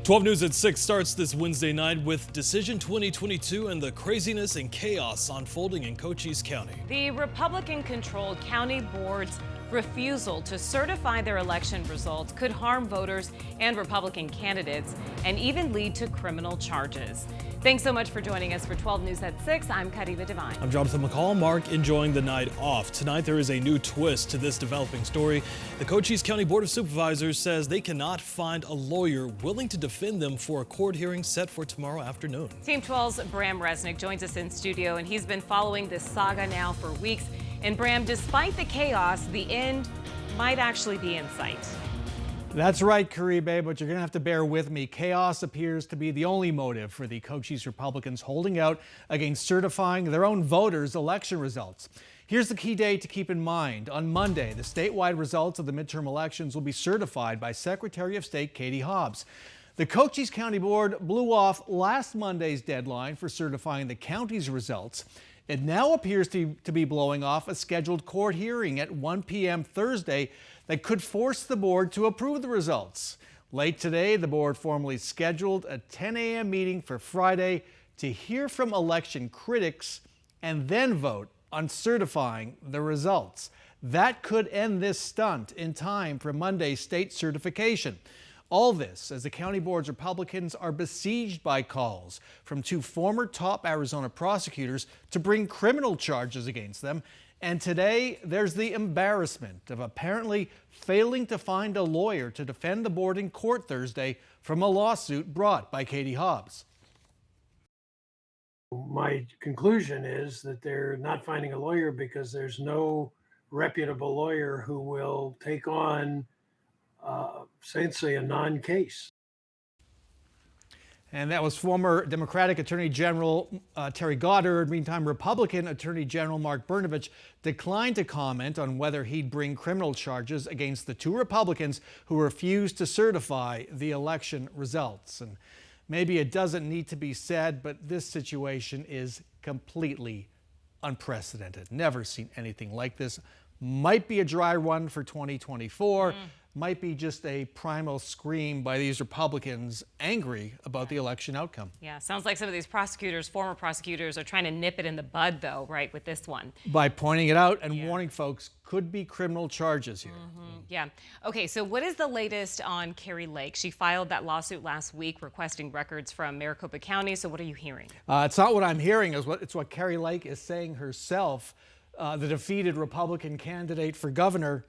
12 News at 6 starts this Wednesday night with Decision 2022 and the craziness and chaos unfolding in Cochise County. The Republican-controlled county board's refusal to certify their election results could harm voters and Republican candidates and even lead to criminal charges. Thanks so much for joining us for 12 News at 6. I'm Kadiva Devine. I'm Jonathan McCall. Mark enjoying the night off. Tonight there is a new twist to this developing story. The Cochise County Board of Supervisors says they cannot find a lawyer willing to defend them for a court hearing set for tomorrow afternoon. Team 12's Brahm Resnik joins us in studio, and he's been following this saga now for weeks. And Brahm, despite the chaos, the end might actually be in sight. That's right, Caribe, but you're going to have to bear with me. Chaos appears to be the only motive for the Cochise Republicans holding out against certifying their own voters' election results. Here's the key date to keep in mind. On Monday, the statewide results of the midterm elections will be certified by Secretary of State Katie Hobbs. The Cochise County Board blew off last Monday's deadline for certifying the county's results. It now appears to be blowing off a scheduled court hearing at 1 p.m. Thursday that could force the board to approve the results. Late today, the board formally scheduled a 10 a.m. meeting for Friday to hear from election critics and then vote on certifying the results. That could end this stunt in time for Monday's state certification. All this as the county board's Republicans are besieged by calls from two former top Arizona prosecutors to bring criminal charges against them. And today, there's the embarrassment of apparently failing to find a lawyer to defend the board in court Thursday from a lawsuit brought by Katie Hobbs. My conclusion is that they're not finding a lawyer because there's no reputable lawyer who will take on essentially a non-case. And that was former Democratic Attorney General Terry Goddard. Meantime, Republican Attorney General Mark Brnovich declined to comment on whether he'd bring criminal charges against the two Republicans who refused to certify the election results. And maybe it doesn't need to be said, but this situation is completely unprecedented. Never seen anything like this. Might be a dry run for 2024. Might be just a primal scream by these Republicans angry about the election outcome. Yeah, sounds like some of these prosecutors, former prosecutors, are trying to nip it in the bud, though, right, with this one. By pointing it out and warning folks, could be criminal charges here. Yeah. Okay, so what is the latest on Kari Lake? She filed that lawsuit last week requesting records from Maricopa County. So what are you hearing? It's not what I'm hearing. It's what Kari Lake is saying herself. The defeated Republican candidate for governor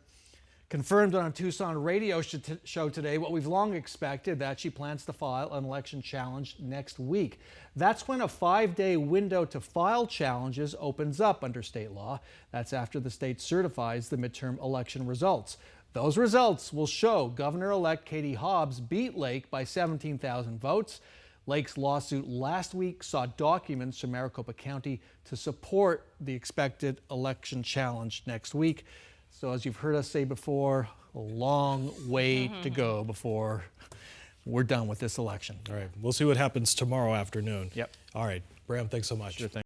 confirmed on a Tucson radio show today what we've long expected, that she plans to file an election challenge next week. That's when a 5-day window to file challenges opens up under state law. That's after the state certifies the midterm election results. Those results will show Governor-elect Katie Hobbs beat Lake by 17,000 votes. Lake's lawsuit last week sought documents from Maricopa County to support the expected election challenge next week. So as you've heard us say before, a long way to go before we're done with this election. All right, we'll see what happens tomorrow afternoon. Yep. All right, Brahm, thanks so much. Sure thing.